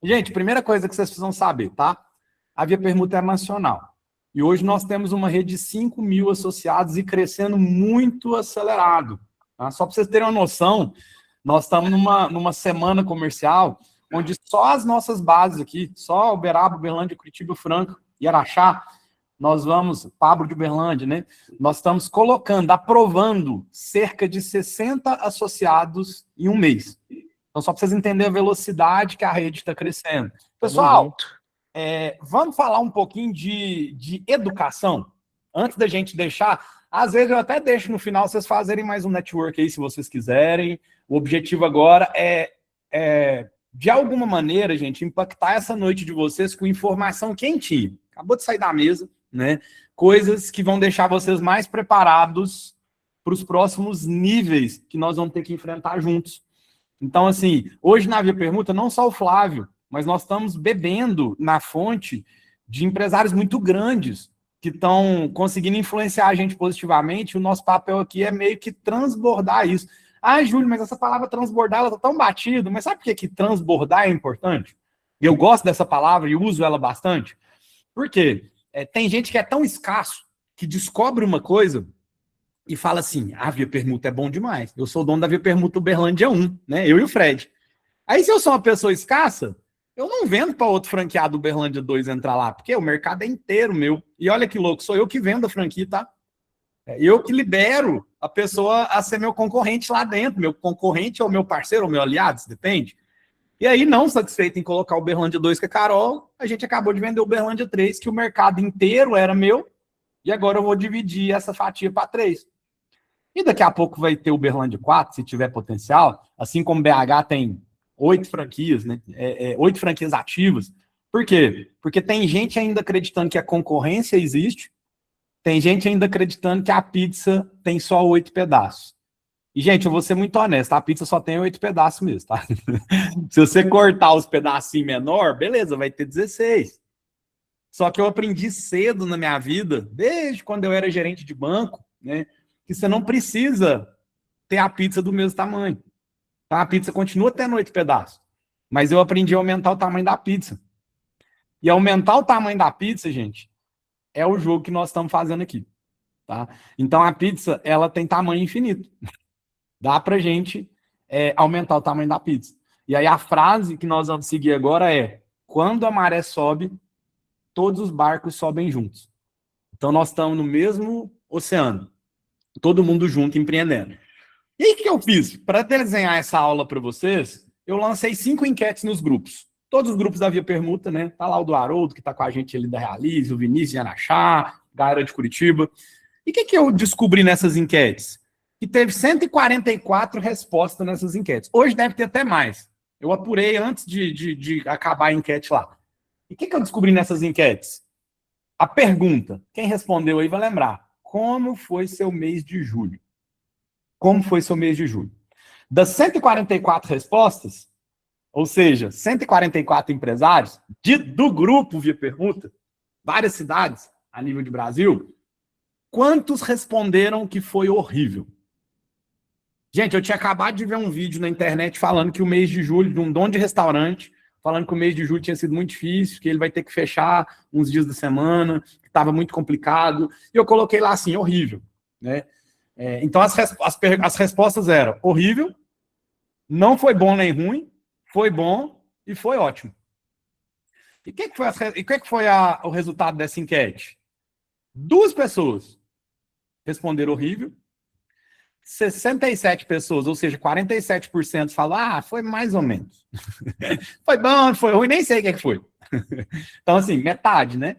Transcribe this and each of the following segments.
Gente, primeira coisa que vocês precisam saber, tá? A Via Permuta é nacional. E hoje nós temos uma rede de 5 mil associados e crescendo muito acelerado. Tá? Só para vocês terem uma noção, nós estamos numa semana comercial onde só as nossas bases aqui, só Uberaba, Uberlândia, Curitiba, Franca e Araxá, nós vamos, Pablo de Uberlândia, né? Nós estamos colocando, aprovando cerca de 60 associados em um mês. Então, só para vocês entenderem a velocidade que a rede está crescendo. Pessoal, vamos falar um pouquinho de educação? Antes da gente deixar, às vezes eu até deixo no final vocês fazerem mais um network aí, se vocês quiserem. O objetivo agora é de alguma maneira, gente, impactar essa noite de vocês com informação quentinha. Acabou de sair da mesa, né? Coisas que vão deixar vocês mais preparados para os próximos níveis que nós vamos ter que enfrentar juntos. Então, assim, hoje na Via Permuta, não só o Flávio, mas nós estamos bebendo na fonte de empresários muito grandes que estão conseguindo influenciar a gente positivamente. O nosso papel aqui é meio que transbordar isso. Ah, Júlio, mas essa palavra transbordar, ela está tão batida. Mas sabe por que transbordar é importante? Eu gosto dessa palavra e uso ela bastante. Por quê? Tem gente que é tão escasso que descobre uma coisa e fala assim, a Via Permuta é bom demais. Eu sou o dono da Via Permuta Uberlândia 1, né? Eu e o Fred. Aí, se eu sou uma pessoa escassa, eu não vendo para outro franqueado Uberlândia 2 entrar lá, porque o mercado é inteiro meu. E olha que louco, sou eu que vendo a franquia, tá? Eu que libero a pessoa a ser meu concorrente lá dentro. Meu concorrente ou meu parceiro ou meu aliado, depende. E aí, não satisfeito em colocar o Uberlândia 2 com a Carol, a gente acabou de vender o Uberlândia 3, que o mercado inteiro era meu, e agora eu vou dividir essa fatia para 3. E daqui a pouco vai ter o Uberlândia 4, se tiver potencial, assim como BH tem 8 franquias, né? 8 franquias ativas. Por quê? Porque tem gente ainda acreditando que a concorrência existe, tem gente ainda acreditando que a pizza tem só 8 pedaços. E, gente, eu vou ser muito honesto, a pizza só tem 8 pedaços mesmo, tá? Se você cortar os pedacinhos menor, beleza, vai ter 16. Só que eu aprendi cedo na minha vida, desde quando eu era gerente de banco, né? Que você não precisa ter a pizza do mesmo tamanho. Tá? A pizza continua tendo 8 pedaços. Mas eu aprendi a aumentar o tamanho da pizza. E aumentar o tamanho da pizza, gente, é o jogo que nós estamos fazendo aqui. Tá? Então a pizza, ela tem tamanho infinito. Dá pra gente aumentar o tamanho da pizza. E aí a frase que nós vamos seguir agora é: quando a maré sobe, todos os barcos sobem juntos. Então nós estamos no mesmo oceano. Todo mundo junto empreendendo. E aí, o que eu fiz? Para desenhar essa aula para vocês, eu lancei 5 enquetes nos grupos. Todos os grupos da Via Permuta, né? Tá lá o do Haroldo, que tá com a gente ali da Realize, o Vinícius de Araxá, galera de Curitiba. E o que eu descobri nessas enquetes? Que teve 144 respostas nessas enquetes. Hoje deve ter até mais. Eu apurei antes de acabar a enquete lá. E o que eu descobri nessas enquetes? A pergunta, quem respondeu aí vai lembrar. Como foi seu mês de julho? Como foi seu mês de julho? Das 144 respostas, ou seja, 144 empresários do grupo Via Permuta, várias cidades a nível de Brasil, quantos responderam que foi horrível? Gente, eu tinha acabado de ver um vídeo na internet falando que o mês de julho, de um dono de restaurante, falando que o mês de julho tinha sido muito difícil, que ele vai ter que fechar uns dias da semana, que estava muito complicado. E eu coloquei lá assim, horrível. Né? Então, as respostas eram horrível, não foi bom nem ruim, foi bom e foi ótimo. E o que foi o resultado dessa enquete? 2 pessoas responderam horrível, 67 pessoas, ou seja, 47% falaram, foi mais ou menos. Foi bom, foi ruim, nem sei o que foi. Então, assim, metade, né?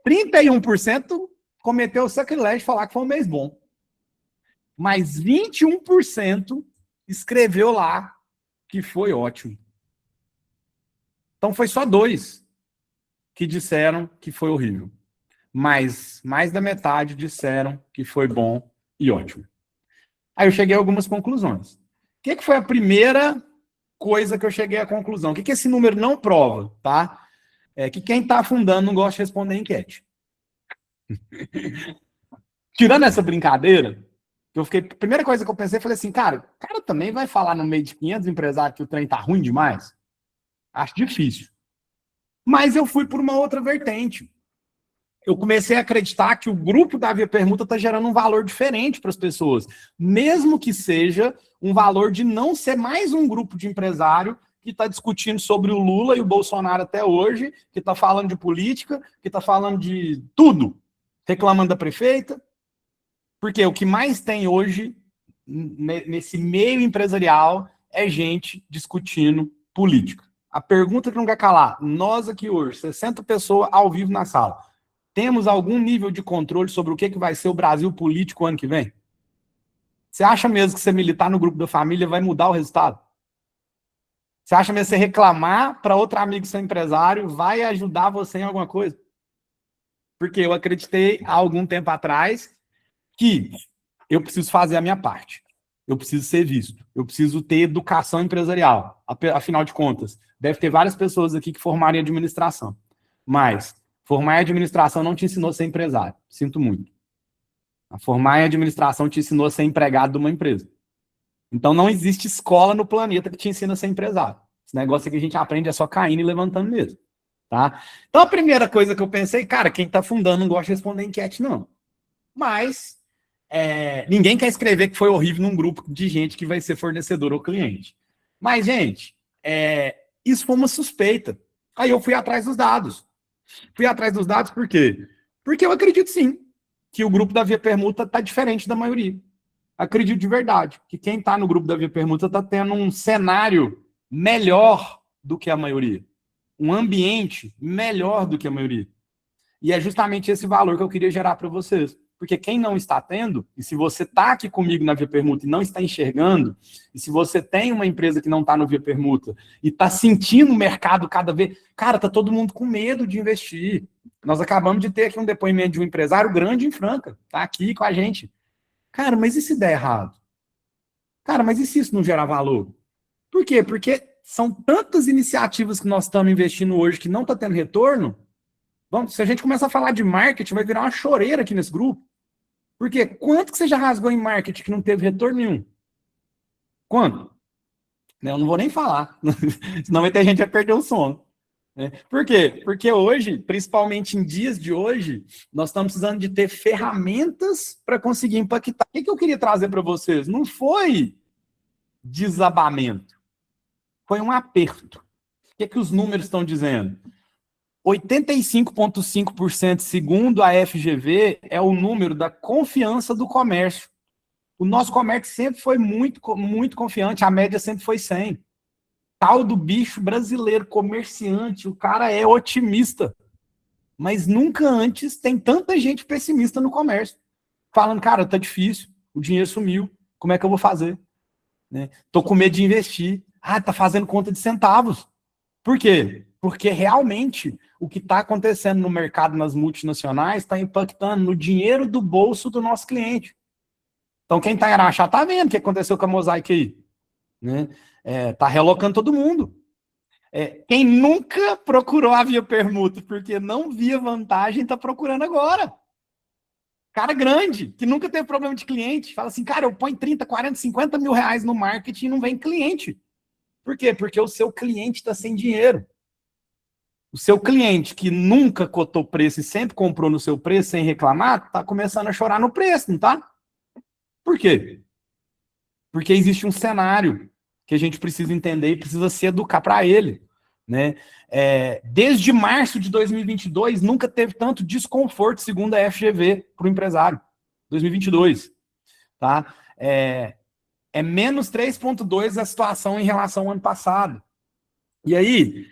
31% cometeu o sacrilégio de falar que foi um mês bom. Mas 21% escreveu lá que foi ótimo. Então, foi só 2 que disseram que foi horrível. Mas mais da metade disseram que foi bom e ótimo. Aí eu cheguei a algumas conclusões. O que foi a primeira coisa que eu cheguei à conclusão? O que esse número não prova, tá? Que quem está afundando não gosta de responder a enquete. Tirando essa brincadeira, a primeira coisa que eu pensei, falei assim, cara, o cara também vai falar no meio de 500 empresários que o trem tá ruim demais? Acho difícil. Mas eu fui por uma outra vertente. Eu comecei a acreditar que o grupo da Via Permuta está gerando um valor diferente para as pessoas, mesmo que seja um valor de não ser mais um grupo de empresário que está discutindo sobre o Lula e o Bolsonaro até hoje, que está falando de política, que está falando de tudo, reclamando da prefeita, porque o que mais tem hoje, nesse meio empresarial, é gente discutindo política. A pergunta que não quer calar, nós aqui hoje, 60 pessoas ao vivo na sala, temos algum nível de controle sobre o que vai ser o Brasil político ano que vem? Você acha mesmo que você militar no grupo da família vai mudar o resultado? Você acha mesmo que você reclamar para outro amigo seu empresário vai ajudar você em alguma coisa? Porque eu acreditei há algum tempo atrás que eu preciso fazer a minha parte. Eu preciso ser visto. Eu preciso ter educação empresarial. Afinal de contas, deve ter várias pessoas aqui que formaram em administração. Mas formar em administração não te ensinou a ser empresário. Sinto muito. Formar em administração te ensinou a ser empregado de uma empresa. Então não existe escola no planeta que te ensina a ser empresário. Esse negócio que a gente aprende é só caindo e levantando mesmo. Tá? Então a primeira coisa que eu pensei, cara, quem está fundando não gosta de responder enquete, não. Mas ninguém quer escrever que foi horrível num grupo de gente que vai ser fornecedor ou cliente. Mas, gente, isso foi uma suspeita. Aí eu fui atrás dos dados. Fui atrás dos dados por quê? Porque eu acredito sim que o grupo da Via Permuta está diferente da maioria. Acredito de verdade que quem está no grupo da Via Permuta está tendo um cenário melhor do que a maioria. Um ambiente melhor do que a maioria. E é justamente esse valor que eu queria gerar para vocês. Porque quem não está tendo, e se você está aqui comigo na Via Permuta e não está enxergando, e se você tem uma empresa que não está no Via Permuta e está sentindo o mercado cada vez... Cara, está todo mundo com medo de investir. Nós acabamos de ter aqui um depoimento de um empresário grande em Franca. Está aqui com a gente. Cara, mas e se der errado? Cara, mas e se isso não gerar valor? Por quê? Porque são tantas iniciativas que nós estamos investindo hoje que não está tendo retorno. Se a gente começar a falar de marketing, vai virar uma choreira aqui nesse grupo. Por quê? Quanto que você já rasgou em marketing que não teve retorno nenhum? Quanto? Eu não vou nem falar, senão vai ter gente que vai perder o sono. Por quê? Porque hoje, principalmente em dias de hoje, nós estamos precisando de ter ferramentas para conseguir impactar. O que eu queria trazer para vocês? Não foi desabamento, foi um aperto. O que os números estão dizendo? 85,5% segundo a FGV é o número da confiança do comércio. O nosso comércio sempre foi muito, muito confiante, a média sempre foi 100. Tal do bicho brasileiro, comerciante, o cara é otimista. Mas nunca antes tem tanta gente pessimista no comércio. Falando, cara, tá difícil, o dinheiro sumiu, como é que eu vou fazer? Tô com medo de investir. Tá fazendo conta de centavos. Por quê? Porque realmente o que está acontecendo no mercado nas multinacionais está impactando no dinheiro do bolso do nosso cliente. Então quem está em Araxá está vendo o que aconteceu com a Mosaic aí. Está relocando todo mundo. Quem nunca procurou a Via Permuta porque não via vantagem está procurando agora. Cara grande, que nunca teve problema de cliente, fala assim, cara, eu ponho 30, 40, 50 mil reais no marketing e não vem cliente. Por quê? Porque o seu cliente está sem dinheiro. O seu cliente que nunca cotou preço e sempre comprou no seu preço sem reclamar, está começando a chorar no preço, não tá? Por quê? Porque existe um cenário que a gente precisa entender e precisa se educar para ele. Desde março de 2022, nunca teve tanto desconforto, segundo a FGV, para o empresário. 2022. Tá? É menos 3,2 a situação em relação ao ano passado. E aí...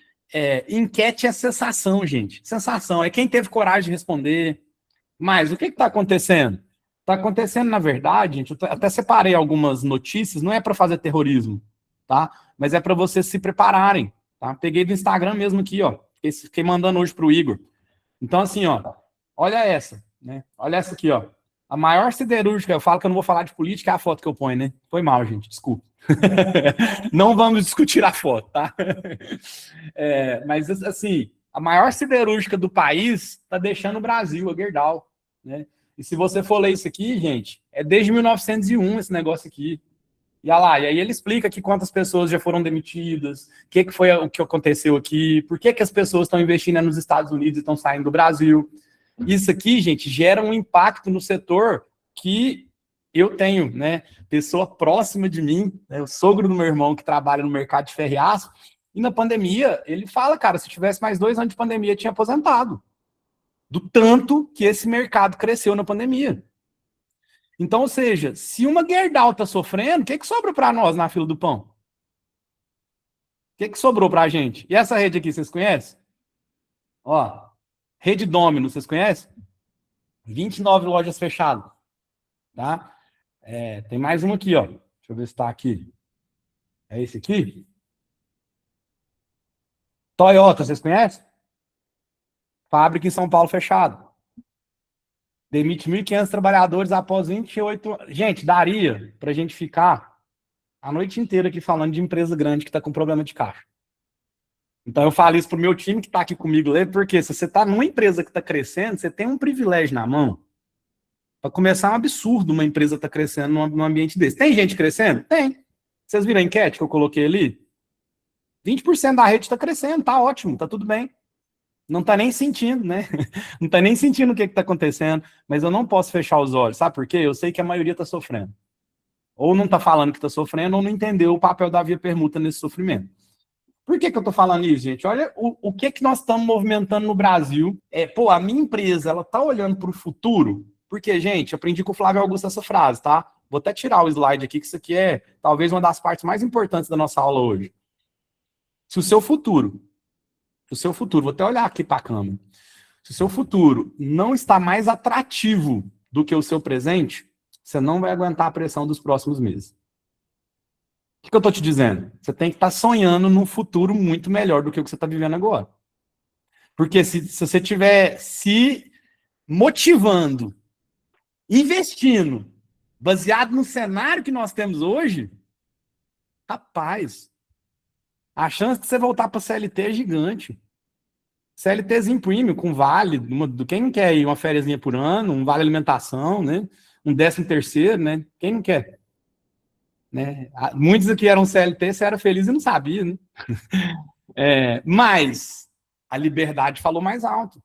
enquete é sensação, gente. Sensação. É quem teve coragem de responder. Mas o que está acontecendo? Está acontecendo, na verdade, gente, eu até separei algumas notícias, não é para fazer terrorismo, tá? Mas é para vocês se prepararem, tá? Peguei do Instagram mesmo aqui, ó. Fiquei mandando hoje para o Igor. Então, assim, ó, olha essa, Olha essa aqui, ó. A maior siderúrgica, eu falo que eu não vou falar de política, é a foto que eu ponho, né? Foi mal, gente, desculpa. Não vamos discutir a foto, tá? Mas, assim, a maior siderúrgica do país está deixando o Brasil, a Gerdau, E se você for ler isso aqui, gente, é desde 1901 esse negócio aqui. E olha lá, e aí ele explica que quantas pessoas já foram demitidas, o que foi o que aconteceu aqui, por que as pessoas estão investindo nos Estados Unidos e estão saindo do Brasil. Isso aqui, gente, gera um impacto no setor que eu tenho, né? Pessoa próxima de mim, né, o sogro do meu irmão que trabalha no mercado de ferro e aço, e na pandemia, ele fala, cara, se tivesse mais 2 anos de pandemia, tinha aposentado. Do tanto que esse mercado cresceu na pandemia. Então, ou seja, se uma Gerdau está sofrendo, o que sobra para nós na fila do pão? O que sobrou para a gente? E essa rede aqui, vocês conhecem? Ó, rede Domino, vocês conhecem? 29 lojas fechadas, tá? Tem mais uma aqui, ó. Deixa eu ver se está aqui. É esse aqui? Toyota, vocês conhecem? Fábrica em São Paulo fechada. Demite 1.500 trabalhadores após 28 anos. Gente, daria para a gente ficar a noite inteira aqui falando de empresa grande que está com problema de caixa. Então eu falo isso pro meu time que está aqui comigo, porque se você está numa empresa que está crescendo, você tem um privilégio na mão. Para começar, é um absurdo uma empresa estar crescendo num ambiente desse. Tem gente crescendo? Tem. Vocês viram a enquete que eu coloquei ali? 20% da rede está crescendo, tá ótimo, tá tudo bem. Não tá nem sentindo, né? Não tá nem sentindo o que está acontecendo, mas eu não posso fechar os olhos, sabe por quê? Eu sei que a maioria está sofrendo. Ou não está falando que está sofrendo, ou não entendeu o papel da via permuta nesse sofrimento. Por que eu estou falando isso, gente? Olha o que nós estamos movimentando no Brasil. A minha empresa, ela está olhando para o futuro, porque, gente, aprendi com o Flávio Augusto essa frase, tá? Vou até tirar o slide aqui, que isso aqui é talvez uma das partes mais importantes da nossa aula hoje. Se o seu futuro, vou até olhar aqui para a câmera, se o seu futuro não está mais atrativo do que o seu presente, você não vai aguentar a pressão dos próximos meses. O que eu estou te dizendo? Você tem que estar sonhando num futuro muito melhor do que o que você está vivendo agora. Porque se você estiver se motivando, investindo, baseado no cenário que nós temos hoje, rapaz, a chance de você voltar para a CLT é gigante. CLTzinho premium, com vale, quem não quer ir uma fériasinha por ano, um vale alimentação, né? Um 13º, né? Quem não quer? Né? Muitos aqui eram CLT, você era feliz e não sabia, né? Mas a liberdade falou mais alto.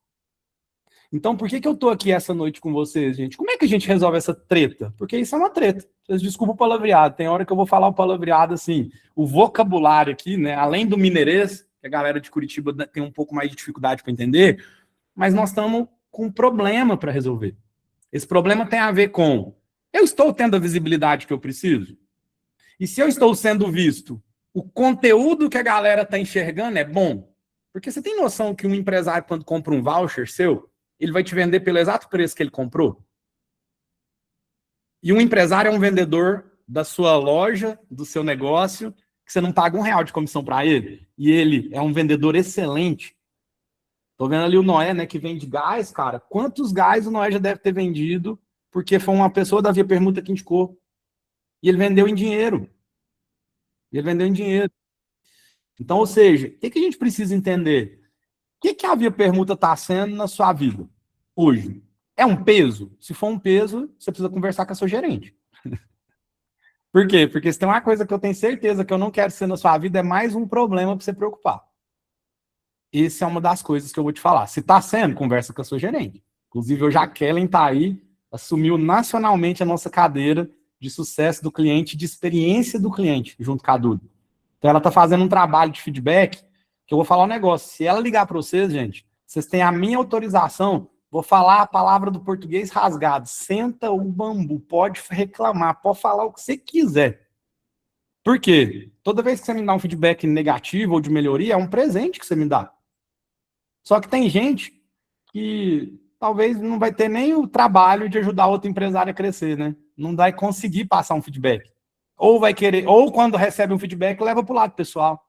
Então, por que eu tô aqui essa noite com vocês, gente? Como é que a gente resolve essa treta? Porque isso é uma treta. Vocês desculpem o palavreado. Tem hora que eu vou falar o palavreado assim, o vocabulário aqui, né? Além do mineirês, que a galera de Curitiba tem um pouco mais de dificuldade para entender, mas nós estamos com um problema para resolver. Esse problema tem a ver com: eu estou tendo a visibilidade que eu preciso? E se eu estou sendo visto, o conteúdo que a galera está enxergando é bom? Porque você tem noção que um empresário, quando compra um voucher seu, ele vai te vender pelo exato preço que ele comprou? E um empresário é um vendedor da sua loja, do seu negócio, que você não paga R$1 de comissão para ele, e ele é um vendedor excelente. Tô vendo ali o Noé, né, que vende gás, cara. Quantos gás o Noé já deve ter vendido porque foi uma pessoa da Via Permuta que indicou? E ele vendeu em dinheiro. Então, ou seja, o que a gente precisa entender? O que a Via Permuta está sendo na sua vida hoje? É um peso? Se for um peso, você precisa conversar com a sua gerente. Por quê? Porque se tem uma coisa que eu tenho certeza que eu não quero ser na sua vida, é mais um problema para você preocupar. Essa é uma das coisas que eu vou te falar. Se está sendo, conversa com a sua gerente. Inclusive, hoje a Kellen está aí, assumiu nacionalmente a nossa cadeira de sucesso do cliente, de experiência do cliente, junto com a Duda. Então, ela está fazendo um trabalho de feedback, que eu vou falar um negócio. Se ela ligar para vocês, gente, vocês têm a minha autorização, vou falar a palavra do português rasgado. Senta o bambu, pode reclamar, pode falar o que você quiser. Por quê? Toda vez que você me dá um feedback negativo ou de melhoria, é um presente que você me dá. Só que tem gente que talvez não vai ter nem o trabalho de ajudar outro empresário a crescer, né? Não vai conseguir passar um feedback. Ou vai querer, ou quando recebe um feedback, leva para o lado pessoal.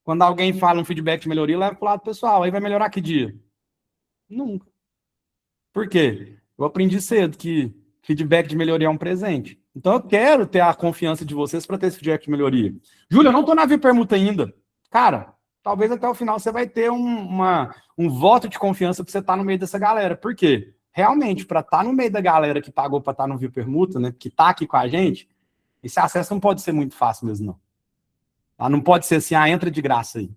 Quando alguém fala um feedback de melhoria, leva para o lado pessoal. Aí vai melhorar que dia? Nunca. Por quê? Eu aprendi cedo que feedback de melhoria é um presente. Então eu quero ter a confiança de vocês para ter esse feedback de melhoria. Júlia, eu não estou na Via Permuta ainda. Cara, talvez até o final você vai ter um voto de confiança para você estar no meio dessa galera. Por quê? Realmente, para estar no meio da galera que pagou para estar no Via Permuta, né, que está aqui com a gente, Esse acesso não pode ser muito fácil mesmo, não. Tá? Não pode ser assim, entra de graça aí.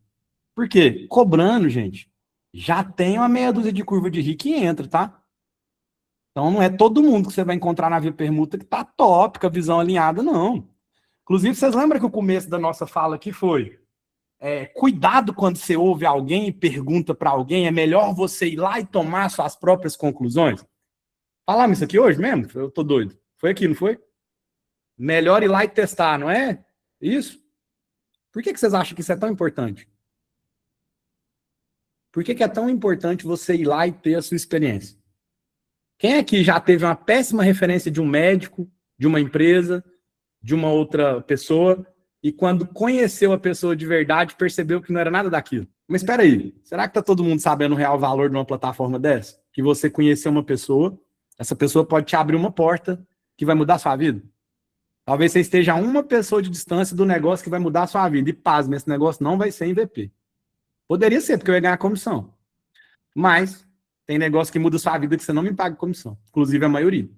Por quê? Cobrando, gente, já tem uma meia dúzia de curva de rio que entra, tá? Então não é todo mundo que você vai encontrar na Via Permuta que tá top, com a visão alinhada, não. Inclusive, vocês lembram que o começo da nossa fala aqui foi cuidado quando você ouve alguém e pergunta para alguém, é melhor você ir lá e tomar suas próprias conclusões? Falamos isso aqui hoje mesmo? Eu tô doido. Foi aqui, não foi? Melhor ir lá e testar, não é? Isso? Por que vocês acham que isso é tão importante? Por que é tão importante você ir lá e ter a sua experiência? Quem aqui já teve uma péssima referência de um médico, de uma empresa, de uma outra pessoa, e quando conheceu a pessoa de verdade, percebeu que não era nada daquilo? Mas espera aí, será que tá todo mundo sabendo o real valor de uma plataforma dessa? Que você conheceu uma pessoa, essa pessoa pode te abrir uma porta que vai mudar a sua vida? Talvez você esteja a uma pessoa de distância do negócio que vai mudar a sua vida. E pasme, esse negócio não vai ser MVP. Poderia ser, porque eu ia ganhar comissão. Mas tem negócio que muda a sua vida que você não me paga comissão. Inclusive a maioria.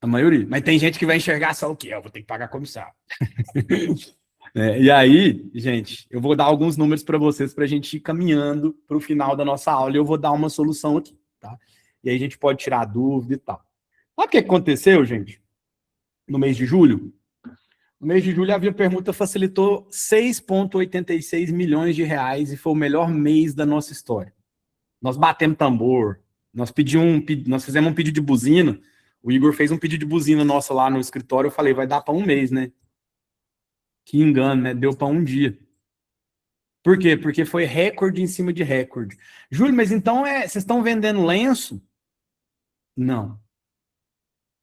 A maioria. Mas tem gente que vai enxergar só o quê? Eu vou ter que pagar comissão. E aí, gente, eu vou dar alguns números para vocês para a gente ir caminhando para o final da nossa aula e eu vou dar uma solução aqui, tá? E aí a gente pode tirar dúvida e tal. Sabe o que aconteceu, gente? No mês de julho? No mês de julho, a Via Permuta facilitou 6,86 milhões de reais e foi o melhor mês da nossa história. Nós batemos tambor, nós fizemos um pedido de buzina, o Igor fez um pedido de buzina nossa lá no escritório, eu falei, vai dar para um mês, né? Que engano, né? Deu para um dia. Por quê? Porque foi recorde em cima de recorde. Júlio, mas então vocês estão vendendo lenço? Não.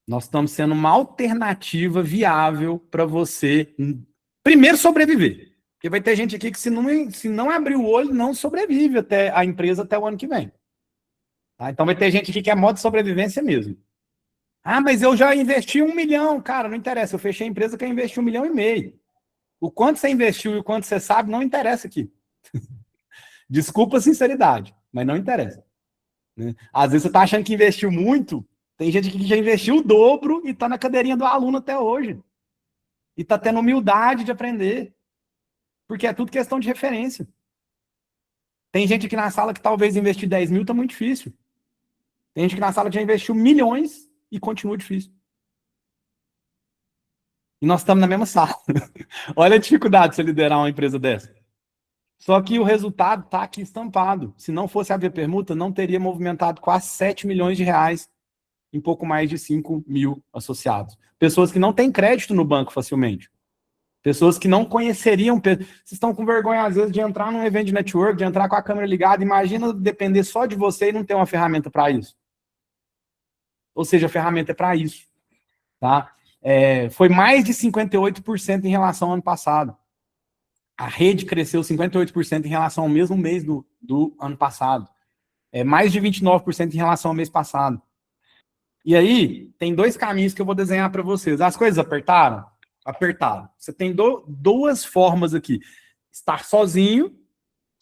Nós estamos sendo uma alternativa viável para você, primeiro, sobreviver. Porque vai ter gente aqui que, se não abrir o olho, não sobrevive até a empresa até o ano que vem. Tá? Então vai ter gente aqui que é modo de sobrevivência mesmo. Mas eu já investi 1 milhão. Cara, não interessa. Eu fechei a empresa que eu investi 1,5 milhão. O quanto você investiu e o quanto você sabe, não interessa aqui. Desculpa a sinceridade, mas não interessa. Né? Às vezes você está achando que investiu muito, tem gente que já investiu o dobro e está na cadeirinha do aluno até hoje. E está tendo humildade de aprender. Porque é tudo questão de referência. Tem gente aqui na sala que talvez investir 10 mil está muito difícil. Tem gente que na sala já investiu milhões e continua difícil. E nós estamos na mesma sala. Olha a dificuldade de você liderar uma empresa dessa. Só que o resultado está aqui estampado. Se não fosse a Via Permuta, não teria movimentado quase 7 milhões de reais em pouco mais de 5 mil associados. Pessoas que não têm crédito no banco facilmente. Pessoas que não conheceriam. Vocês estão com vergonha, às vezes, de entrar num evento de network, de entrar com a câmera ligada. Imagina depender só de você e não ter uma ferramenta para isso. Ou seja, a ferramenta é para isso. Tá? Foi mais de 58% em relação ao ano passado. A rede cresceu 58% em relação ao mesmo mês do ano passado. Mais de 29% em relação ao mês passado. E aí, tem dois caminhos que eu vou desenhar para vocês. As coisas apertaram? Apertaram. Você tem duas formas aqui. Estar sozinho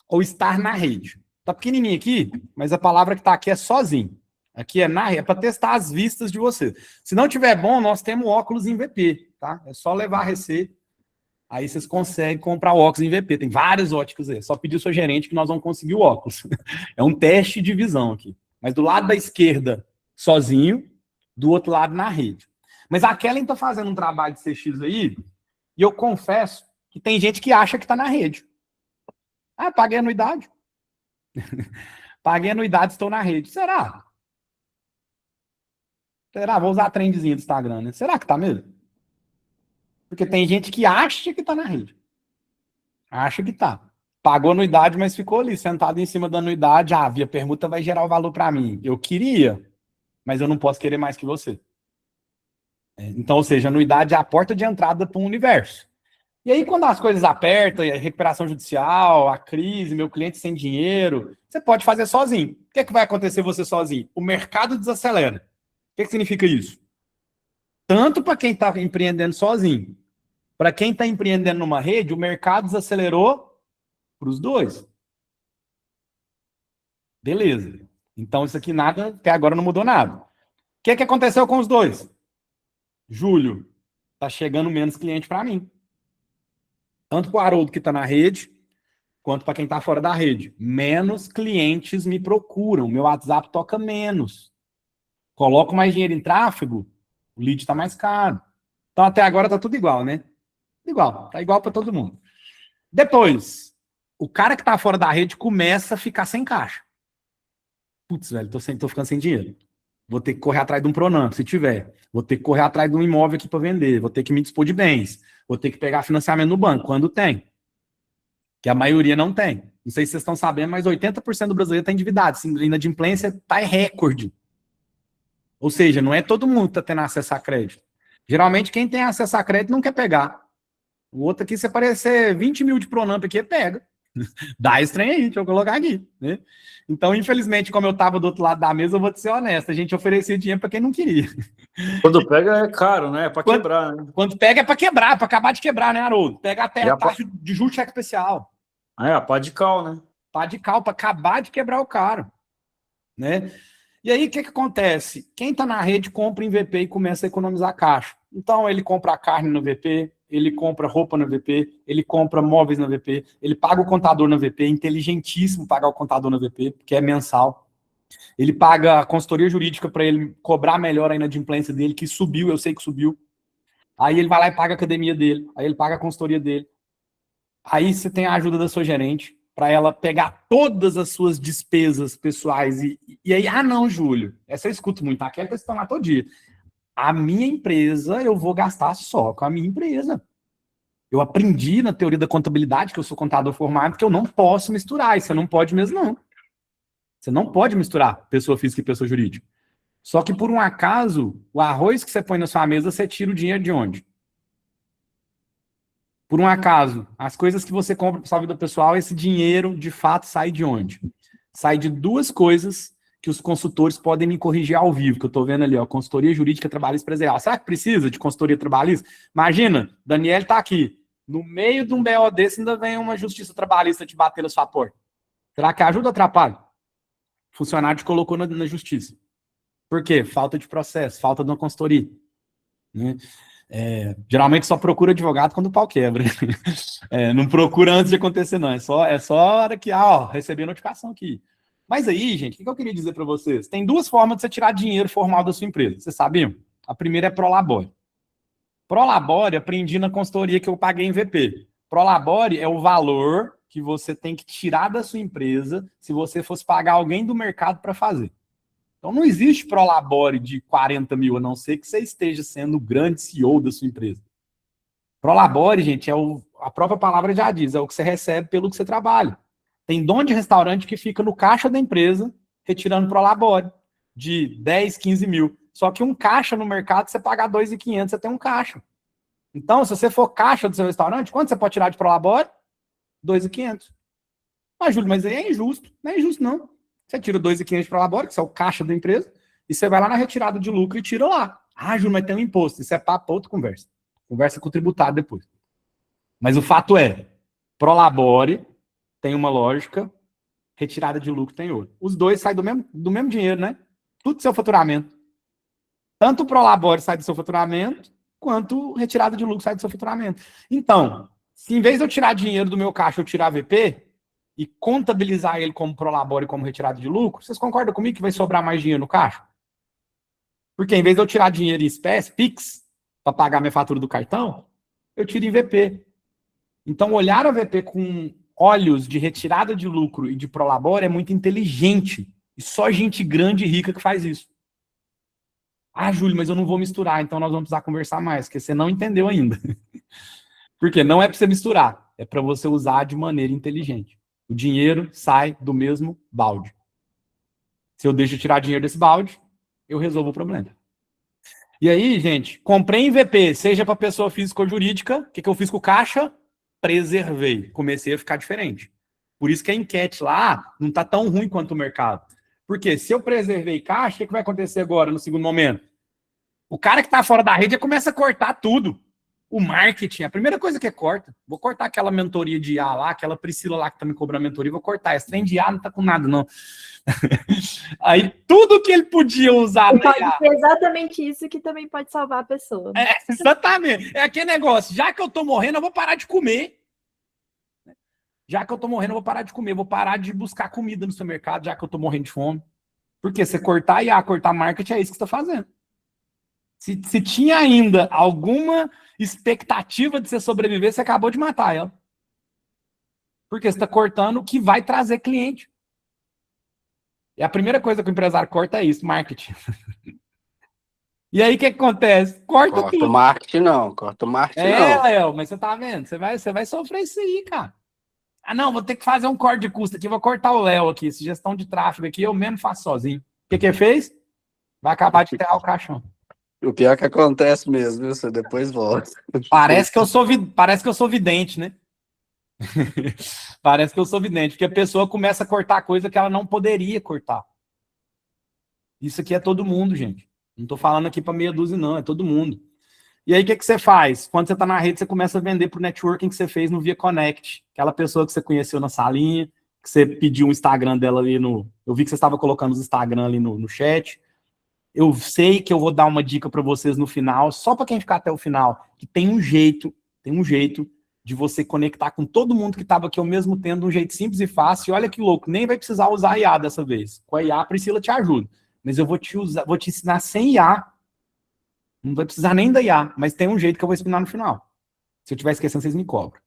ou estar na rede. Tá pequenininho aqui, mas a palavra que está aqui é sozinho. Aqui é na rede, é para testar as vistas de vocês. Se não tiver bom, nós temos óculos em VP, tá? É só levar a receita. Aí vocês conseguem comprar o óculos em VP. Tem várias óticas aí. É só pedir o seu gerente que nós vamos conseguir o óculos. É um teste de visão aqui. Mas do lado da esquerda, sozinho. Do outro lado, na rede. Mas a Kellen está fazendo um trabalho de CX aí. E eu confesso que tem gente que acha que está na rede. Paguei anuidade. Paguei anuidade, estou na rede. Será? Vou usar a trendzinha do Instagram, né? Será que tá mesmo? Porque tem gente que acha que tá na rede. Acha que tá. Pagou anuidade, mas ficou ali, sentado em cima da anuidade. A Via Permuta vai gerar o valor para mim. Eu queria, mas eu não posso querer mais que você. Então, ou seja, a anuidade é a porta de entrada para o universo. E aí, quando as coisas apertam, a recuperação judicial, a crise, meu cliente sem dinheiro, você pode fazer sozinho. O que vai acontecer você sozinho? O mercado desacelera. O que significa isso? Tanto para quem está empreendendo sozinho, para quem está empreendendo numa rede, o mercado desacelerou para os dois. Beleza. Então, isso aqui até agora não mudou nada. O que aconteceu com os dois? Julho. tá chegando menos cliente para mim. Tanto para o Haroldo que está na rede, quanto para quem está fora da rede. Menos clientes me procuram, meu WhatsApp toca menos. Coloco mais dinheiro em tráfego, o lead está mais caro. Então, até agora tá tudo igual, né? Igual, tá igual para todo mundo. Depois, o cara que tá fora da rede começa a ficar sem caixa. Putz, velho, tô ficando sem dinheiro. Vou ter que correr atrás de um Pronamp, se tiver. Vou ter que correr atrás de um imóvel aqui para vender. Vou ter que me dispor de bens. Vou ter que pegar financiamento no banco, quando tem. Que a maioria não tem. Não sei se vocês estão sabendo, mas 80% do brasileiro está endividado. A inadimplência está em recorde. Ou seja, não é todo mundo que está tendo acesso a crédito. Geralmente, quem tem acesso a crédito não quer pegar. O outro aqui, se aparecer 20 mil de Pronamp aqui, pega. Dá estranho aí, deixa eu colocar aqui. Né? Então, infelizmente, como eu estava do outro lado da mesa, eu vou te ser honesto, a gente oferecia dinheiro para quem não queria. Quando pega é caro, né? É para quebrar, né? Quando pega é para quebrar, para acabar de quebrar, né, Haroldo? Pega até a taxa de juros cheque especial. É, a pá de cal, né? Pá de cal, para acabar de quebrar o cara. Né? E aí, o que acontece? Quem está na rede compra em VP e começa a economizar caixa. Então, ele compra a carne no VP, ele compra roupa no VP, ele compra móveis no VP, ele paga o contador no VP, é inteligentíssimo pagar o contador no VP, porque é mensal. Ele paga a consultoria jurídica para ele cobrar melhor a inadimplência dele, que subiu, eu sei que subiu. Aí ele vai lá e paga a academia dele, aí ele paga a consultoria dele. Aí você tem a ajuda da sua gerente, para ela pegar todas as suas despesas pessoais e aí, não, Júlio, essa eu escuto muito, tá? Quero que você tome todo dia. A minha empresa, eu vou gastar só com a minha empresa. Eu aprendi na teoria da contabilidade, que eu sou contador formado, que eu não posso misturar, e você não pode mesmo, não. Você não pode misturar pessoa física e pessoa jurídica. Só que, por um acaso, o arroz que você põe na sua mesa, você tira o dinheiro de onde? Por um acaso, as coisas que você compra para sua vida pessoal, esse dinheiro, de fato, sai de onde? Sai de duas coisas que os consultores podem me corrigir ao vivo, que eu estou vendo ali, ó, consultoria jurídica trabalhista empresarial. Será que precisa de consultoria trabalhista? Imagina, Daniel está aqui, no meio de um BO desse ainda vem uma justiça trabalhista te bater na sua porta. Será que ajuda ou atrapalha? O funcionário te colocou na justiça. Por quê? Falta de processo, falta de uma consultoria. Né? Geralmente só procura advogado quando o pau quebra. Não procura antes de acontecer, não. É só a hora que, recebi a notificação aqui. Mas aí, gente, o que eu queria dizer para vocês? Tem duas formas de você tirar dinheiro formal da sua empresa. Vocês sabiam? A primeira é Prolabore. Prolabore, aprendi na consultoria que eu paguei em VP. Prolabore é o valor que você tem que tirar da sua empresa se você fosse pagar alguém do mercado para fazer. Então, não existe Prolabore de 40 mil, a não ser que você esteja sendo o grande CEO da sua empresa. Prolabore, gente, a própria palavra já diz, é o que você recebe pelo que você trabalha. Tem dono de restaurante que fica no caixa da empresa, retirando Prolabore, de 10, 15 mil. Só que um caixa no mercado, você pagar 2.500, você tem um caixa. Então, se você for caixa do seu restaurante, quanto você pode tirar de Prolabore? 2.500. Ah, Júlio, mas aí é injusto. Não é injusto, não. Você tira 2.500 de Prolabore, que é o caixa da empresa, e você vai lá na retirada de lucro e tira lá. Ah, Júlio, mas tem um imposto. Isso é papo, outra conversa. Conversa com o tributário depois. Mas o fato é, Prolabore tem uma lógica, retirada de lucro tem outra. Os dois saem do mesmo dinheiro, né? Tudo do seu faturamento. Tanto o Prolabore sai do seu faturamento, quanto retirada de lucro sai do seu faturamento. Então, se em vez de eu tirar dinheiro do meu caixa, eu tirar VP e contabilizar ele como Prolabore e como retirada de lucro, vocês concordam comigo que vai sobrar mais dinheiro no caixa? Porque em vez de eu tirar dinheiro em espécie, Pix, para pagar minha fatura do cartão, eu tiro em VP. Então, olhar a VP com olhos de retirada de lucro e de Prolabore é muito inteligente. E só gente grande e rica que faz isso. Ah, Júlio, mas eu não vou misturar, então nós vamos precisar conversar mais, porque você não entendeu ainda. Porque não é para você misturar, é para você usar de maneira inteligente. O dinheiro sai do mesmo balde. Se eu deixo de tirar dinheiro desse balde, eu resolvo o problema. E aí, gente, comprei em VP, seja para pessoa física ou jurídica, o que eu fiz com o caixa? Preservei. Comecei a ficar diferente. Por isso que a enquete lá não está tão ruim quanto o mercado. Porque se eu preservei caixa, o que vai acontecer agora no segundo momento? O cara que está fora da rede começa a cortar tudo. O marketing, a primeira coisa que é corta. Vou cortar aquela mentoria de IA lá, aquela Priscila lá que tá me cobrando mentoria, vou cortar. Esse trem de IA não tá com nada, não. Aí, tudo que ele podia usar da Pode IA. ser exatamente isso que também pode salvar a pessoa. Exatamente. É aquele negócio, já que eu tô morrendo, eu vou parar de comer. Já que eu tô morrendo, eu vou parar de comer. Vou parar de buscar comida no supermercado, já que eu tô morrendo de fome. Porque você cortar IA, cortar marketing, é isso que você tá fazendo. Se tinha ainda alguma expectativa de você sobreviver, você acabou de matar ela. Porque você está cortando o que vai trazer cliente. E a primeira coisa que o empresário corta é isso, marketing. E aí o que acontece? Corta tudo. O marketing não, corta o marketing não. Léo, mas você tá vendo? Você vai sofrer isso aí, cara. Ah, não, vou ter que fazer um corte de custo aqui, vou cortar o Léo aqui, essa gestão de tráfego aqui, eu mesmo faço sozinho. O que fez? Vai acabar de enterrar o caixão. O pior é que acontece mesmo, viu? Você depois volta. Parece que eu sou vidente, né? Parece que eu sou vidente, porque a pessoa começa a cortar coisa que ela não poderia cortar. Isso aqui é todo mundo, gente. Não tô falando aqui para meia dúzia, não, é todo mundo. E aí, o que você faz? Quando você tá na rede, você começa a vender pro networking que você fez no Via Connect. Aquela pessoa que você conheceu na salinha, que você pediu o Instagram dela ali no... Eu vi que você estava colocando os Instagram ali no chat. Eu sei que eu vou dar uma dica para vocês no final, só para quem ficar até o final, que tem um jeito de você conectar com todo mundo que estava aqui ao mesmo tempo, de um jeito simples e fácil. E olha que louco, nem vai precisar usar a IA dessa vez. Com a IA, a Priscila te ajuda. Mas eu vou te ensinar sem IA. Não vai precisar nem da IA, mas tem um jeito que eu vou explicar no final. Se eu estiver esquecendo, vocês me cobram.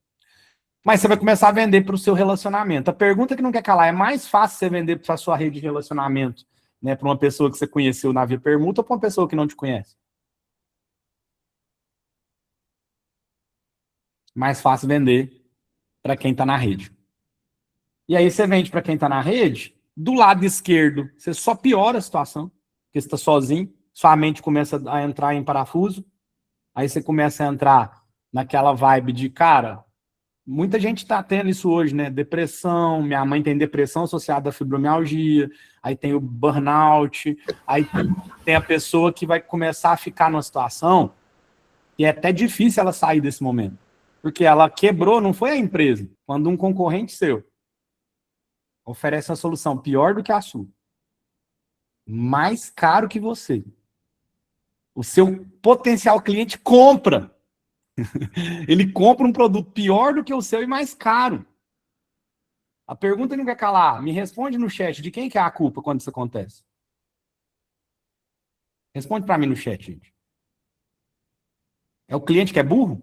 Mas você vai começar a vender para o seu relacionamento. A pergunta que não quer calar, é mais fácil você vender para a sua rede de relacionamento, né, para uma pessoa que você conheceu na Via Permuta ou para uma pessoa que não te conhece? Mais fácil vender para quem está na rede. E aí você vende para quem está na rede, do lado esquerdo, você só piora a situação, porque você está sozinho, sua mente começa a entrar em parafuso, aí você começa a entrar naquela vibe de, cara, muita gente está tendo isso hoje, né? Depressão, minha mãe tem depressão associada à fibromialgia, aí tem o burnout, aí tem a pessoa que vai começar a ficar numa situação que é até difícil ela sair desse momento. Porque ela quebrou, não foi a empresa, quando um concorrente seu oferece uma solução pior do que a sua, mais caro que você, o seu potencial cliente compra. Ele compra um produto pior do que o seu e mais caro. A pergunta não quer calar. Me responde no chat, de quem que é a culpa quando isso acontece? Responde para mim no chat, gente. É o cliente que é burro?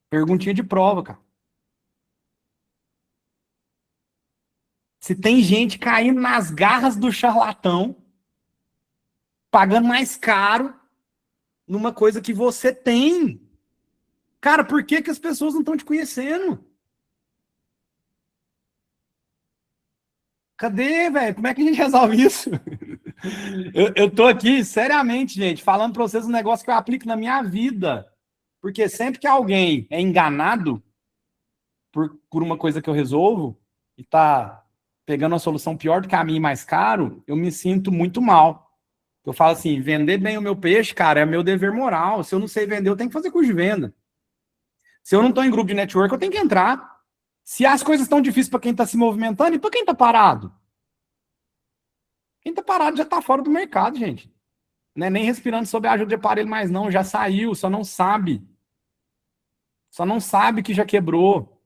Perguntinha de prova, cara. Se tem gente caindo nas garras do charlatão, pagando mais caro numa coisa que você tem. Cara, por que as pessoas não estão te conhecendo? Cadê, velho? Como é que a gente resolve isso? Eu tô aqui, seriamente, gente, falando para vocês um negócio que eu aplico na minha vida. Porque sempre que alguém é enganado por uma coisa que eu resolvo e tá pegando uma solução pior do que a minha e mais caro, eu me sinto muito mal. Eu falo assim, vender bem o meu peixe, cara, é meu dever moral. Se eu não sei vender, eu tenho que fazer curso de venda. Se eu não estou em grupo de network, eu tenho que entrar. Se as coisas estão difíceis para quem está se movimentando, e para quem está parado? Quem está parado já está fora do mercado, gente. Não é nem respirando sob a ajuda de aparelho mais não, já saiu, só não sabe. Só não sabe que já quebrou.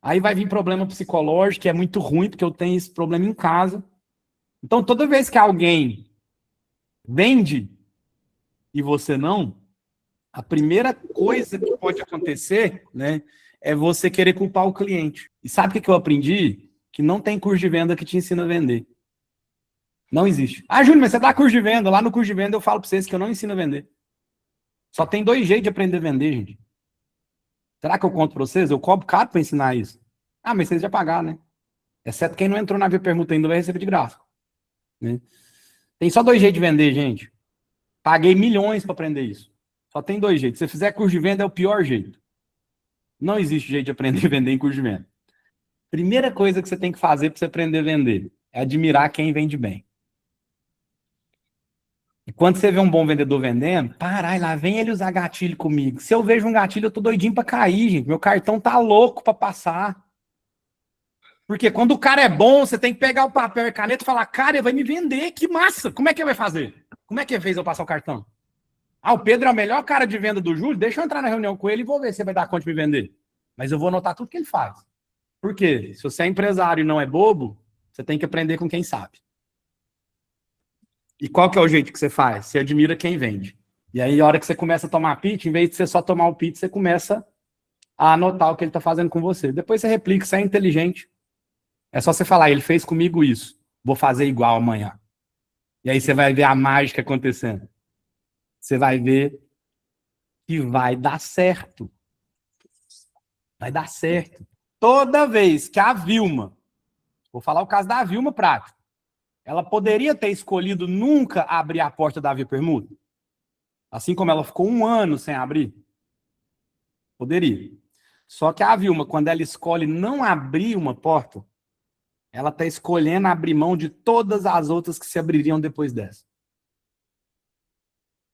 Aí vai vir problema psicológico, que é muito ruim, porque eu tenho esse problema em casa. Então, toda vez que alguém vende e você não, a primeira coisa que pode acontecer, né, é você querer culpar o cliente. E sabe o que eu aprendi? Que não tem curso de venda que te ensina a vender. Não existe. Ah, Júnior, mas você dá curso de venda. Lá no curso de venda eu falo para vocês que eu não ensino a vender. Só tem 2 jeitos de aprender a vender, gente. Será que eu conto para vocês? Eu cobro caro para ensinar isso. Ah, mas vocês já pagaram, né? Exceto quem não entrou na Via Permuta ainda vai receber de graça. Né? Tem só 2 jeitos de vender, gente. Paguei milhões para aprender isso. Só tem 2 jeitos. Se você fizer curso de venda, é o pior jeito. Não existe jeito de aprender a vender em curso de venda. Primeira coisa que você tem que fazer para você aprender a vender é admirar quem vende bem. E quando você vê um bom vendedor vendendo, parai, lá vem ele usar gatilho comigo. Se eu vejo um gatilho, eu tô doidinho pra cair, gente. Meu cartão tá louco pra passar. Porque quando o cara é bom, você tem que pegar o papel e caneta e falar, cara, ele vai me vender, que massa. Como é que ele vai fazer? Como é que ele fez eu passar o cartão? Ah, o Pedro é o melhor cara de venda do Júlio, deixa eu entrar na reunião com ele e vou ver se ele vai dar conta de me vender. Mas eu vou anotar tudo que ele faz. Por quê? Se você é empresário e não é bobo, você tem que aprender com quem sabe. E qual que é o jeito que você faz? Você admira quem vende. E aí, a hora que você começa a tomar pitch, em vez de você só tomar o pitch, você começa a anotar o que ele está fazendo com você. Depois você replica, você é inteligente. É só você falar, ele fez comigo isso, vou fazer igual amanhã. E aí você vai ver a mágica acontecendo. Você vai ver que vai dar certo. Vai dar certo. Toda vez que a Vilma, vou falar o caso da Vilma prático, ela poderia ter escolhido nunca abrir a porta da Via Permuta? Assim como ela ficou 1 ano sem abrir? Poderia. Só que a Vilma, quando ela escolhe não abrir uma porta, ela está escolhendo abrir mão de todas as outras que se abririam depois dessa.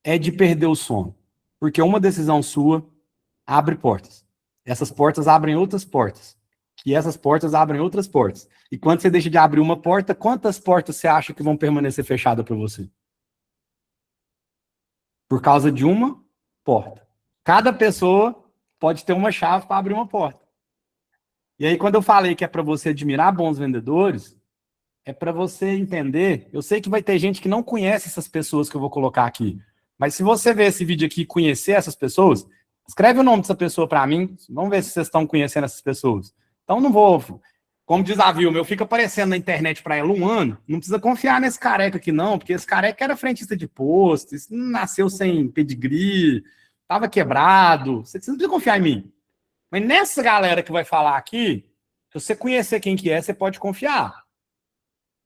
É de perder o sono. Porque uma decisão sua abre portas. Essas portas abrem outras portas. E essas portas abrem outras portas. E quando você deixa de abrir uma porta, quantas portas você acha que vão permanecer fechadas para você? Por causa de uma porta. Cada pessoa pode ter uma chave para abrir uma porta. E aí, quando eu falei que é para você admirar bons vendedores, é para você entender. Eu sei que vai ter gente que não conhece essas pessoas que eu vou colocar aqui. Mas se você ver esse vídeo aqui e conhecer essas pessoas, escreve o nome dessa pessoa para mim. Vamos ver se vocês estão conhecendo essas pessoas. Então, não vou... Como diz a Vilma, eu fico aparecendo na internet para ela 1 ano, não precisa confiar nesse careca aqui não, porque esse careca era frentista de posto, isso nasceu sem pedigree, estava quebrado, você não precisa confiar em mim. Mas nessa galera que vai falar aqui, se você conhecer quem que é, você pode confiar.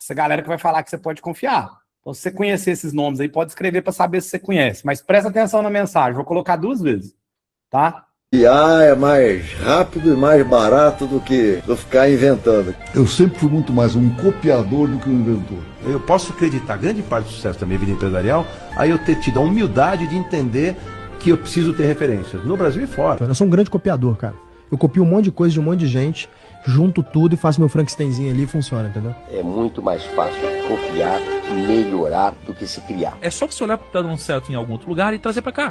Essa galera que vai falar que você pode confiar. Então, se você conhecer esses nomes aí, pode escrever para saber se você conhece, mas presta atenção na mensagem, vou colocar 2 vezes, tá? É mais rápido e mais barato do que eu ficar inventando. Eu sempre fui muito mais um copiador do que um inventor. Eu posso acreditar grande parte do sucesso da minha vida empresarial aí eu ter tido a humildade de entender que eu preciso ter referências, no Brasil e fora. Eu sou um grande copiador, cara. Eu copio um monte de coisa de um monte de gente, junto tudo e faço meu Frankensteinzinho ali e funciona, entendeu? É muito mais fácil copiar, melhorar do que se criar. É só você olhar para dar um certo em algum outro lugar e trazer para cá.